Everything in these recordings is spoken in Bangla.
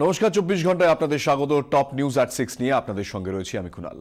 নমস্কার, 24 ঘন্টায় আপনাদের স্বাগত। টপ নিউজ এট 6 নিয়ে আপনাদের সঙ্গে রয়েছি আমি কুনাল।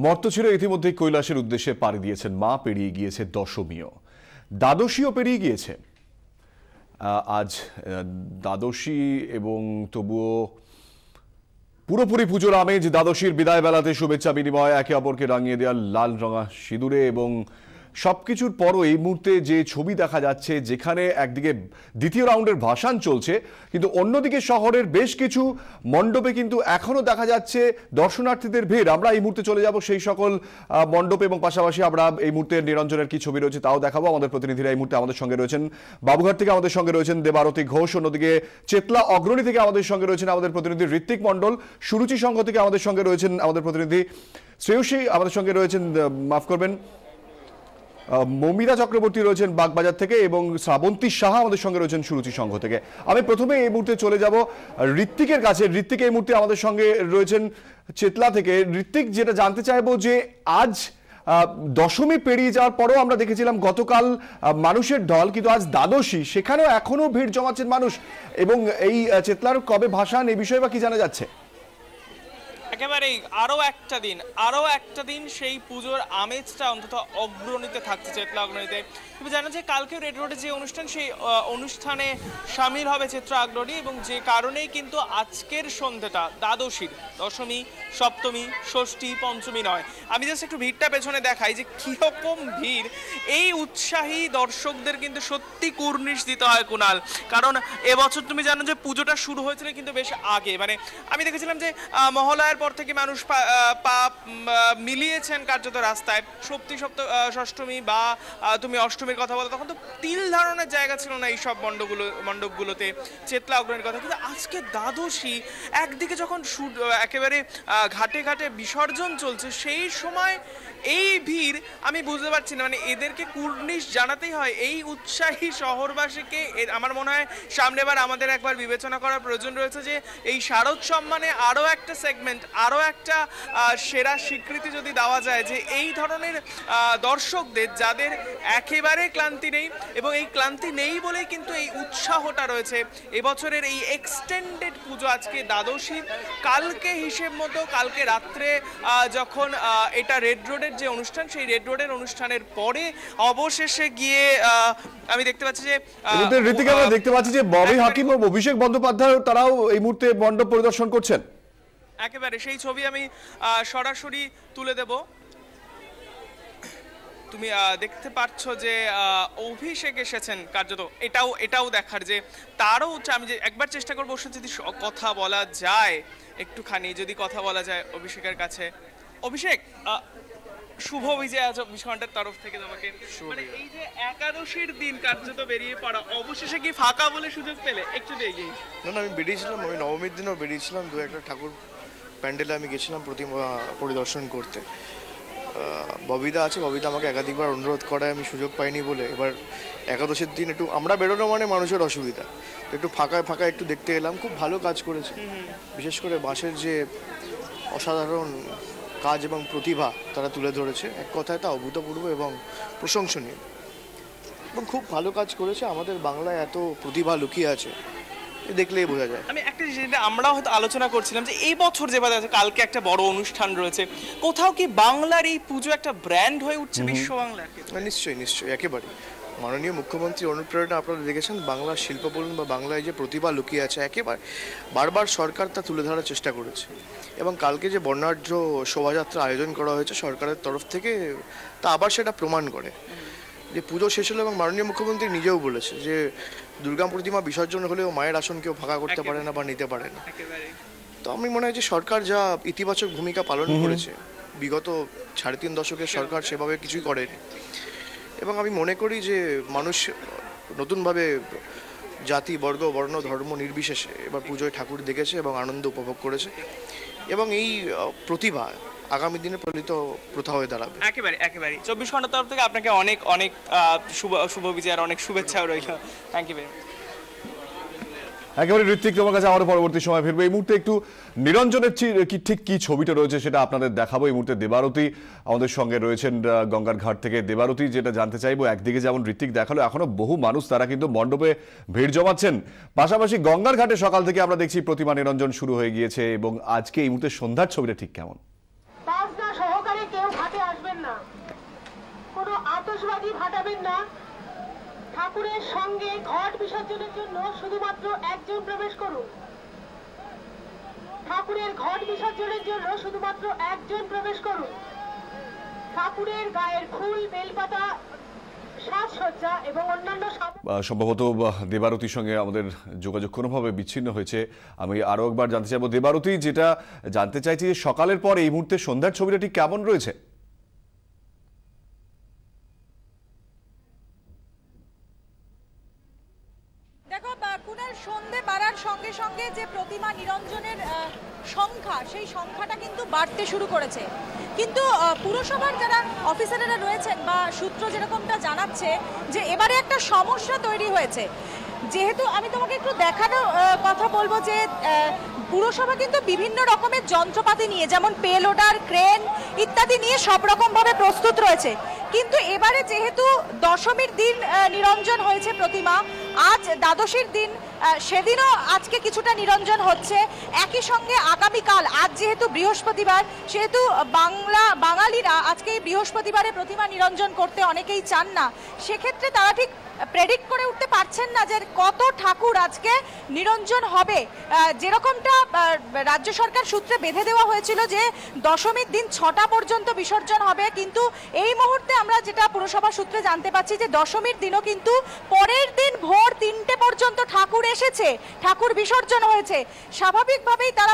মর্তছিরে ইতিমধ্যেই কৈলাসের উদ্দেশ্যে পাড়ি দিয়েছেন মা, পেরিয়ে গিয়েছে দশমীও, দ্বাদশীও পেরিয়ে গিয়েছে আজ দ্বাদশী, এবং তবুও পুরোপুরি পুজোর আমেজ। দ্বাদশীর বিদায় বেলাতে শুভেচ্ছা বিনিময়, একে অপরকে রাঙিয়ে দেওয়া লাল রঙা সিঁদুরে, এবং সবকিছুর পরও এই মুহূর্তে যে ছবি দেখা যাচ্ছে, যেখানে একদিকে দ্বিতীয় রাউন্ডের ভাসান চলছে, কিন্তু অন্যদিকে শহরের বেশ কিছু মণ্ডপে কিন্তু এখনো দেখা যাচ্ছে দর্শনার্থীদের ভিড়। আমরা এই মুহূর্তে চলে যাব সেই সকল মণ্ডপে, এবং পাশাপাশি আমরা এই মুহূর্তে নিরঞ্জনের কি ছবি রয়েছে তাও দেখাবো। আমাদের প্রতিনিধিরা এই মুহূর্তে আমাদের সঙ্গে রয়েছেন। বাবুঘাট থেকে আমাদের সঙ্গে রয়েছেন দেবারতী ঘোষ, অন্যদিকে চেতলা অগ্রণী থেকে আমাদের সঙ্গে রয়েছেন আমাদের প্রতিনিধি ঋত্বিক মণ্ডল, সুরুচি সংঘ থেকে আমাদের সঙ্গে রয়েছেন আমাদের প্রতিনিধি শ্রেয়সী, আমাদের সঙ্গে রয়েছেন মাফ করবেন মমিতা চক্রবর্তী রয়েছেন বাগবাজার থেকে, এবং শ্রাবন্তী সাহা আমাদের সঙ্গে রয়েছেন সুরুচি সংঘ থেকে। আমি প্রথমে এই মুহূর্তে চলে যাব ঋত্বিকের কাছে। ঋত্বিক এই মুহূর্তে আমাদের সঙ্গে রয়েছেন চেতলা থেকে। ঋত্বিক, যেটা জানতে চাইবো যে আজ দশমী পেরিয়ে যাওয়ার পরেও আমরা দেখেছিলাম গতকাল মানুষের ঢল, কিন্তু আজ দ্বাদশী, সেখানেও এখনো ভিড় জমাচ্ছেন মানুষ, এবং এই চেতলার কবে ভাসান এই বিষয়ে বা কি জানা যাচ্ছে? একেবারেই আরও একটা দিন সেই পুজোর আমেজটা অন্তত অগ্রণীতে থাকছে, চেতলা অগ্রণীতে। তুমি জানো যে কালকে রেড রোডে যে অনুষ্ঠান, সেই অনুষ্ঠানে সামিল হবে চেতলা অগ্রণী, এবং যে কারণেই কিন্তু আজকের সন্ধ্যাটা দ্বাদশীর, দশমী, সপ্তমী, ষষ্ঠী, পঞ্চমী নয়। আমি জাস্ট একটু ভিড়টা পেছনে দেখাই যে কীরকম ভিড়। এই উৎসাহী দর্শকদের কিন্তু সত্যি কুর্নিশ দিতে হয় কুনাল, কারণ এবছর তুমি জানো যে পুজোটা শুরু হয়েছিল কিন্তু বেশ আগে। মানে আমি দেখেছিলাম যে মহালয়ার পর থেকে মানুষ পা মিলিয়েছেন কার্যত রাস্তায়। ষষ্ঠমী বা তুমি অষ্টমীর কথা বলো, তখন তো তিল ধারণের জায়গা ছিল না এইসব মণ্ডপগুলোতে, চেতলা অগ্রণীর কথা। কিন্তু আজকে দ্বাদশী, একদিকে যখন একেবারে ঘাটে ঘাটে বিসর্জন চলছে, সেই সময় এই ভিড় আমি বুঝতে পারছি না। মানে এদেরকে কুর্নিশ জানাতেই হয়, এই উৎসাহী শহরবাসীকে। আমার মনে হয় সামনেবার আমাদের একবার বিবেচনা করার প্রয়োজন রয়েছে যে এই শারদ সম্মানে আরও একটা সেগমেন্ট, আরও একটা সেরা স্বীকৃতি যদি দেওয়া যায়, যে এই ধরনের দর্শকদের যাদের একেবারে ক্লান্তি নেই, এবং এই ক্লান্তি নেই বলেই কিন্তু এই উৎসাহটা রয়েছে। এবছরের এই এক্সটেন্ডেড পুজো, আজকে দ্বাদশী, কালকে হিসেব মতো কালকে রাত্রে যখন এটা রেড রোডের যে অনুষ্ঠান, সেই রেড রোডের অনুষ্ঠানের পরে অবশেষে গিয়ে আমি দেখতে পাচ্ছি যে ঋতিকা, আমরা দেখতে পাচ্ছি যে ববি হাকিম ও অভিষেক বন্দ্যোপাধ্যায় তারাও এই মুহূর্তে মণ্ডপ পরিদর্শন করছেন। একেবারে সেই ছবি আমি সরাসরি তুলে দেব। তুমি দেখতে পাচ্ছ যে অভিষেক এসেছেন কার্যত। এটাও দেখার যে তারও আমি যে একবার চেষ্টা করবো যদি কথা বলা যায়, একটুখানি যদি কথা বলা যায় অভিষেকের কাছে। অভিষেক, শুভ বিজয় আজ 24 ঘন্টার তরফ থেকে তোমাকে। মানে এই যে একাদশীর দিন কার্যত বেরিয়ে পড়া, অবশেষে কি ফাঁকা বলে সুযোগ পেলে? একটু এগিয়ে। না, আমি বেরিয়েছিলাম, আমি নবমীর দিনও বেরিয়েছিলাম, দু একটা ঠাকুর প্যান্ডেলে আমি গেছিলাম প্রতিমা পরিদর্শন করতে। ববিদা আছে, ববিদা আমাকে একাধিকবার অনুরোধ করায়, আমি সুযোগ পাইনি বলে এবার একাদশীর দিন একটু আমরা বেরোনো মানে মানুষের অসুবিধা, একটু ফাঁকা একটু দেখতে এলাম। খুব ভালো কাজ করেছে, বিশেষ করে বাঁশের যে অসাধারণ কাজ এবং প্রতিভা তারা তুলে ধরেছে, এক কথায় তা অভূতপূর্ব এবং প্রশংসনীয়, এবং খুব ভালো কাজ করেছে। আমাদের বাংলায় এত প্রতিভা লুকিয়ে আছে, দেখলেই বোঝা যায়। আমি একটা জিনিস আমরাও হয়তো আলোচনা করছিলাম যে এই বছর যেভাবে আছে, কালকে একটা বড় অনুষ্ঠান রয়েছে, কোথাও কি বাংলার এই পুজো একটা ব্র্যান্ড হয়ে উঠছে বিশ্ব বাংলার? নিশ্চয়ই, একেবারে। মাননীয় মুখ্যমন্ত্রী অনুপ্রেরণা আপনারা দেখেছেন, বাংলার শিল্প বলুন বা বাংলায় যে প্রতিভা লুকিয়ে আছে, একেবারে বারবার সরকার তা তুলে ধরার চেষ্টা করেছে, এবং কালকে যে বর্ণাঢ্য শোভাযাত্রা আয়োজন করা হয়েছে সরকারের তরফ থেকে, তা আবার সেটা প্রমাণ করে যে পুজো শেষ হলো, এবং মাননীয় মুখ্যমন্ত্রী নিজেও বলেছে যে দুর্গা প্রতিমা বিসর্জন হলেও মায়ের আসন কেউ ফাঁকা করতে পারে না বা নিতে পারে না। তো আমি মনে হয় যে সরকার যা ইতিবাচক ভূমিকা পালন করেছে, বিগত 3.5 দশকের সরকার সেভাবে কিছুই করেনি, এবং আমি মনে করি যে মানুষ নতুনভাবে জাতি, বর্গ, বর্ণ, ধর্ম নির্বিশেষে এবার পুজোয় ঠাকুর দেখেছে এবং আনন্দ উপভোগ করেছে, এবং এই প্রতিভা আগামী দিনে পালিত প্রথা হয়ে দাঁড়াবে। একেবারে 24 ঘন্টার তরফ থেকে আপনাকে অনেক শুভ বিজয়ের অনেক শুভেচ্ছাও রইল। Thank you very much. একেবারে ঋত্বিক, তোমার কাছে আবার পরবর্তী সময় ফিরবো। এই মুহূর্তে একটু নিরঞ্জনের ঠিক কি ছবিটা রয়েছে সেটা আপনাদের দেখাবো। এই মুহূর্তে দেবারতী আমাদের সঙ্গে রয়েছেন গঙ্গার ঘাট থেকে। দেবারতী, যেটা জানতে চাইবো, একদিকে যেমন ঋত্বিক দেখালো, এখনো বহু মানুষ তারা কিন্তু মণ্ডপে ভিড় জমাচ্ছেন, পাশাপাশি গঙ্গার ঘাটে সকাল থেকে আমরা দেখছি প্রতিমা নিরঞ্জন শুরু হয়ে গিয়েছে। এবং আজকে এই মুহূর্তে সন্ধ্যার ছবিটা ঠিক কেমন? সহকারে কেউ ঘাটে আসবেন না, কোনো আতশবাজি ফাটাবেন না। ঠাকুরের সঙ্গে ঘট বিসর্জনের জন্য শুধুমাত্র একজন প্রবেশ করুন। ঠাকুরের ঘট বিসর্জনের জন্য শুধুমাত্র একজন প্রবেশ করুন। ঠাকুরের গায়ের ফুল, বেলপাতা, সাজসজ্জা এবং অন্যান্য সম্ভবত দেবারতীর সঙ্গে আমাদের যোগাযোগ কোনোভাবে বিচ্ছিন্ন হয়েছে। আমি আরো একবার জানতে চাইবো দেবারতী, যেটা জানতে চাইছি যে সকালের পর এই মুহূর্তে সন্ধ্যার ছবিটা ঠিক কেমন রয়েছে? সন্ধে বাড়ার সঙ্গে সঙ্গে যে প্রতিমা নিরঞ্জনের সংখ্যা, সেই সংখ্যাটা কিন্তু বাড়তে শুরু করেছে। কিন্তু পুরসভার যারা অফিসারেরা রয়েছেন বা সূত্র যেরকমটা জানাচ্ছে যে এবারে একটা সমস্যা তৈরি হয়েছে। যেহেতু আমি তোমাকে একটু দেখানোর কথা বলবো যে পুরসভা কিন্তু বিভিন্ন রকমের যন্ত্রপাতি নিয়ে, যেমন পে লোডার, ক্রেন ইত্যাদি নিয়ে সব রকমভাবে প্রস্তুত রয়েছে। কিন্তু এবারে যেহেতু দশমীর দিন নিরঞ্জন হয়েছে প্রতিমা, আজ দ্বাদশীর দিন, সেদিনও আজকে কিছুটা নিরঞ্জন হচ্ছে। একই সঙ্গে আগামীকাল, আজ যেহেতু বৃহস্পতিবার, সেহেতু বাঙালিরা আজকে এই বৃহস্পতিবারে প্রতিমা নিরঞ্জন করতে অনেকেই চান না। সেক্ষেত্রে তারা ঠিক প্রেডিক্ট করে উঠতে পারছেন না যে কত ঠাকুর আজকে নিরঞ্জন হবে। যেরকমটা রাজ্য সরকার সূত্রে বেঁধে দেওয়া হয়েছিল যে দশমীর দিন 6টা পর্যন্ত বিসর্জন হবে, কিন্তু এই মুহূর্তে আমরা যেটা পুরসভা সূত্রে জানতে পাচ্ছি যে দশমীর দিনও কিন্তু পরের দিন ভোর 3টে পর্যন্ত ঠাকুর এসেছে, ঠাকুর বিসর্জন হয়েছে। স্বাভাবিকভাবেই তারা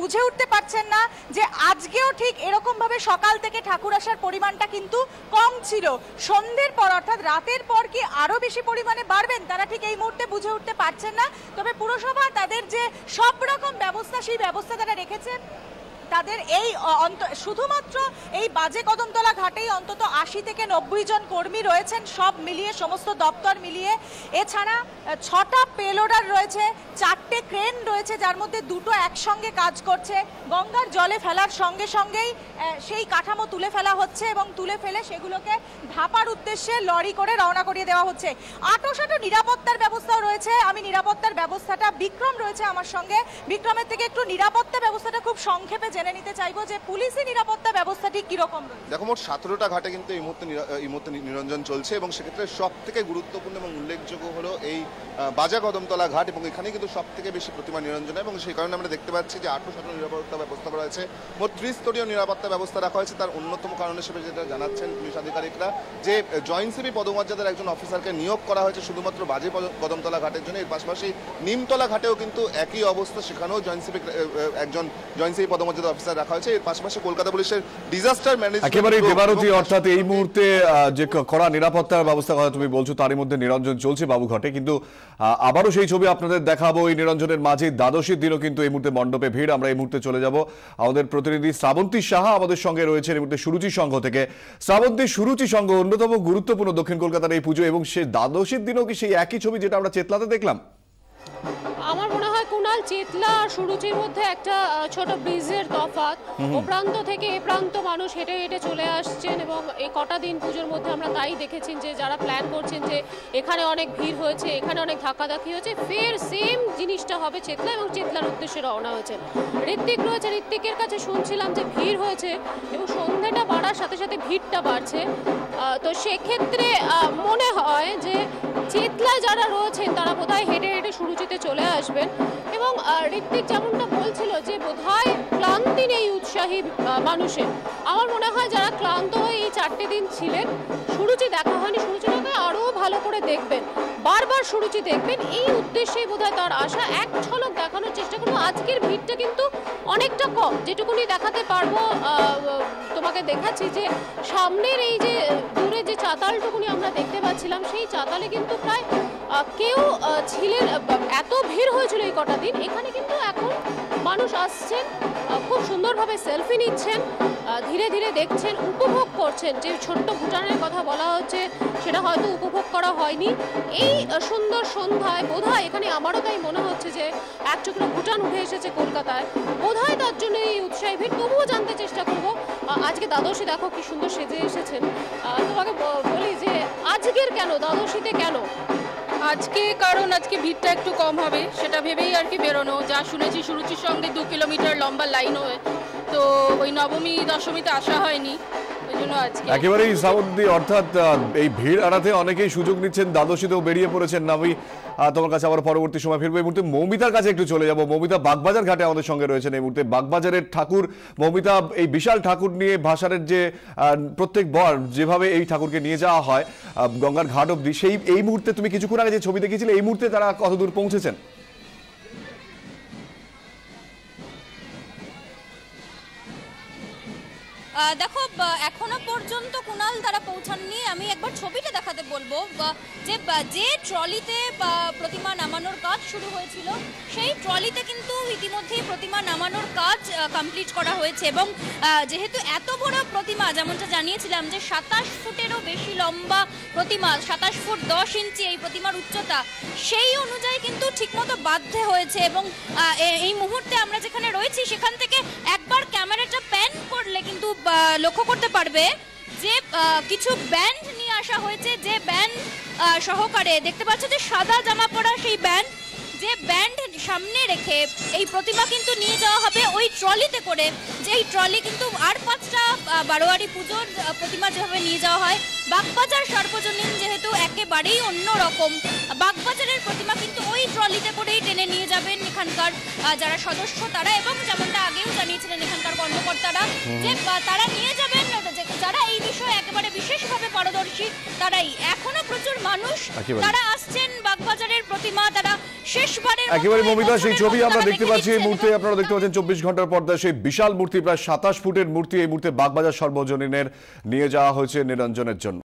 বুঝে উঠতে পারছেন না যে আজকেও ঠিক এরকমভাবে সকাল থেকে ঠাকুর আসার পরিমাণটা কিন্তু কম ছিল। সন্ধ্যের পর অর্থাৎ রাতের পর কি আরো বেশি পরিমাণে বাড়বেন, তারা ঠিক এই মুহূর্তে বুঝে উঠতে পারছেন না। তবে পুরসভা তাদের যে সব রকম ব্যবস্থা, সেই ব্যবস্থা তারা রেখেছেন। তাদের এই শুধুমাত্র এই বাজে কদমতলা ঘাটেই অন্তত 80 থেকে 90 জন কর্মী রয়েছেন, সব মিলিয়ে, সমস্ত দপ্তর মিলিয়ে। এছাড়া 6টা পেলোডার রয়েছে, 4টে ক্রেন রয়েছে, যার মধ্যে 2টো একসঙ্গে কাজ করছে। গঙ্গার জলে ফেলার সঙ্গে সঙ্গেই সেই কাঠামো তুলে ফেলা হচ্ছে এবং তুলে ফেলে সেগুলোকে ঢাপার উদ্দেশ্যে লরি করে রওনা করিয়ে দেওয়া হচ্ছে। আটোসাটো নিরাপত্তার ব্যবস্থাও রয়েছে। আমি নিরাপত্তার ব্যবস্থাটা, বিক্রম রয়েছে আমার সঙ্গে, বিক্রমের থেকে একটু নিরাপত্তা ব্যবস্থাটা খুব সংক্ষেপে জেনে নিতে চাইবো যে পুলিশি নিরাপত্তা ব্যবস্থাটি কিরকম রয়েছে। দেখো, মোট 17টা ঘাটে কিন্তু এই মুহূর্তে নিরঞ্জন চলছে এবং সেক্ষেত্রে সব থেকে গুরুত্বপূর্ণ এবং উল্লেখযোগ্য হলো এই বাজা কদমতলা ঘাট, এবং এখানে কিন্তু সব থেকে বেশি প্রতিমা নিরঞ্জন, এবং সেই কারণে আমরা দেখতে পাচ্ছি যে 800 নিরাপত্তা ব্যবস্থা করা হয়েছে। মোট 30 স্তরীয় নিরাপত্তা ব্যবস্থা রাখা হয়েছে। তার অন্যতম কারণ হিসেবে যেটা জানাচ্ছেন পুলিশ আধিকারিকরা, যে জয়েন্ট সিপি পদমর্যাদার একজন অফিসারকে নিয়োগ করা হয়েছে শুধুমাত্র বাজে কদমতলা ঘাটের জন্য। এর পাশাপাশি নিমতলা ঘাটেও কিন্তু একই অবস্থা, সেখানেও একজন জয়েন্ট সিপি পদমর্যাদার অফিসার রাখা হয়েছে। এর পাশাপাশি কলকাতা পুলিশের ডিজাস্টার ম্যানেজমেন্ট একেবারে দেবারতী, অর্থাৎ এই মুহূর্তে যে কড়া নিরাপত্তার ব্যবস্থার কথা তুমি বলছো, তারই মধ্যে নিরঞ্জন চলছে বাবুঘাটে। কিন্তু আবারও সেই ছবি আপনাদের দেখাবো। এই নিরঞ্জনের মাঝে দ্বাদশীর দিনও কিন্তু এই মুহূর্তে মণ্ডপে ভিড়। আমরা এই মুহূর্তে চলে যাব, আমাদের প্রতিনিধি শ্রাবন্তী সাহা আমাদের সঙ্গে রয়েছেন এই মুহূর্তে সুরুচি সংঘ থেকে। শ্রাবন্তী, সুরুচি সংঘ অন্যতম গুরুত্বপূর্ণ দক্ষিণ কলকাতার এই পুজো, এবং সেই দ্বাদশীর দিনও কি সেই একই ছবি যেটা আমরা চেতলাতে দেখলাম? আমার মনে হয় কুণাল, চেতলা আর সুরুচির মধ্যে একটা ছোট ব্রিজের তফাৎ। ও প্রান্ত থেকে এ প্রান্ত মানুষ হেঁটে হেঁটে চলে আসছেন, এবং এই কটা দিন পুজোর মধ্যে আমরা তাই দেখেছেন যে যারা প্ল্যান করছেন যে এখানে অনেক ভিড় হয়েছে, এখানে অনেক ধাক্কাধাক্কি হয়েছে, ফের সেম জিনিসটা হবে চেতলা, এবং চেতলার উদ্দেশ্যে রওনা হয়েছেন। ঋত্বিক রয়েছে, ঋত্বিকের কাছে শুনছিলাম যে ভিড় হয়েছে এবং সন্ধ্যেটা বাড়ার সাথে সাথে ভিড়টা বাড়ছে। তো সেক্ষেত্রে মনে হয় যে চেতলায় যারা রয়েছেন তারা বোধহয় হেঁটে হেঁটে সুরুচিতে চলে আসবেন। এবং ঋত্বিক যেমনটা বলছিল যে বোধহয় ক্লান্তি নেই উৎসাহী মানুষের। আমার মনে হয় যারা ক্লান্ত হয়ে এই 4টে দিন ছিলেন, সুরুচি দেখা হয়নি, সুরুচিটাকে আরও ভালো করে দেখবেন, বারবার সুরুচি দেখবেন, এই উদ্দেশ্যেই বোধহয় তার আশা। এক ঝলক দেখানোর চেষ্টা করবো। আজকের ভিড়টা কিন্তু অনেকটা কম, যেটুকুনি দেখাতে পারবো তোমাকে দেখাচ্ছি যে সামনের এই যে দূরে যে চাতালটুকুনি আমরা দেখতে পাচ্ছিলাম, সেই চাতালে কিন্তু প্রায় কেউ ছিলেন। এত ভিড় হয়েছিল এই কটা দিন, এখানে কিন্তু এখন মানুষ আসছেন, খুব সুন্দরভাবে সেলফি নিচ্ছেন, ধীরে ধীরে দেখছেন, উপভোগ করছেন। যে ছোট্ট ভুটানের কথা বলা হচ্ছে সেটা হয়তো উপভোগ করা হয়নি। এই সুন্দর সন্ধ্যায় বোধহয় এখানে আমারও তাই মনে হচ্ছে যে এক টুকরো ভুটান উঠে এসেছে কলকাতায়, বোধহয় তার জন্য এই উৎসাহী ভিড়। তবুও জানতে চেষ্টা করবো, আজকে দ্বাদশী দেখো কি সুন্দর সেজে এসেছেন। তোমাকে বলি যে আজকের কেন, দ্বাদশীতে কেন? আজকে কারণ আজকে ভিড়টা একটু কম হবে সেটা ভেবেই আর কি বেরোনো। যা শুনেছি সুরুচির সঙ্গে 2 কিলোমিটার লম্বা লাইন হয়ে, তো ওই নবমী দশমীতে আসা হয়নি, ওই জন্য আজকে একেবারেই শ্রাবন্তী, অর্থাৎ এই ভিড় এড়াতে অনেকেই সুযোগ নিচ্ছেন, দ্বাদশীতেও বেরিয়ে পড়েছেন। আমি তোমার কাছে আবার পরবর্তী সময় ফিরবো। এই মুহূর্তে মৌমিতার কাছে একটু চলে যাব। মৌমিতা বাগবাজার ঘাটে আমাদের সঙ্গে রয়েছেন এই মুহূর্তে। বাগবাজারের ঠাকুর, মৌমিতা, এই বিশাল ঠাকুর নিয়ে ভাসানের যে প্রত্যেকবার যেভাবে এই ঠাকুরকে নিয়ে যাওয়া হয় গঙ্গার ঘাট অব্দি, সেই এই মুহূর্তে তুমি কিছুক্ষণ আগে যে ছবি দেখিয়েছিলে, এই মুহূর্তে তারা কতদূর পৌঁছেছেন? দেখো, এখনো পর্যন্ত কুণাল তারা পৌঁছাননি। আমি একবার ছবিটা দেখাতে বলবো যে ট্রলিতে প্রতিমা নামানোর কাজ শুরু হয়েছিল, সেই ট্রলিতে কিন্তু ইতিমধ্যেই প্রতিমা নামানোর কাজ কমপ্লিট করা হয়েছে। এবং যেহেতু এত বড় প্রতিমা, যেমনটা জানিয়েছিলাম যে 27 ফুটেরও বেশি লম্বা প্রতিমা, 27 ফুট 10 ইঞ্চি এই প্রতিমার উচ্চতা, সেই অনুযায়ী কিন্তু ঠিকমতো বাঁধতে হয়েছে। এবং এই মুহূর্তে আমরা যেখানে রয়েছি সেখান থেকে একবার ক্যামেরাটা প্যান করলে কিন্তু লক্ষ্য করতে পারবে যে কিছু ব্যান্ড নিয়ে আসা হয়েছে, যে ব্যান্ড সহকারে দেখতে পাচ্ছ যে সাদা জামা পরা সেই ব্যান্ড, যে ব্যান্ড সামনে রেখে এই প্রতিমা কিন্তু নিয়ে যাওয়া হবে ওই ট্রলিতে করে। যেই ট্রলি কিন্তু আর 5টা বারোয়ারি পুজোর প্রতিমা যেভাবে নিয়ে যাওয়া হয়, বাগবাজার সার্বজনীন যেহেতু একেবারেই অন্যরকম, বাগবাজারের প্রতিমা কিন্তু ওই ট্রলিতে করেই টেনে নিয়ে যাবেন এখানকার যারা সদস্য তারা, এবং যেমনটা আগেও জানিয়েছিলেন এখানকার কর্মকর্তারা যে তারা নিয়ে যাবেন যারা এই বিষয়ে একেবারে বিশেষভাবে পারদর্শী তারাই। এখনো প্রচুর মানুষ তারা আসছেন বাগবাজারের প্রতিমা তারা শেষবারের একেবারে মমিতা, সেই ছবি আমরা দেখতে পাচ্ছি এই মুহূর্তে। আপনারা দেখতে পাচ্ছেন 24 ঘন্টার পর্দায় সেই বিশাল মূর্তি, প্রায় 27 ফুটের মূর্তি এই মুহূর্তে বাগবাজার সর্বজনীনের নিয়ে যাওয়া হয়েছে নিরঞ্জনের জন্য।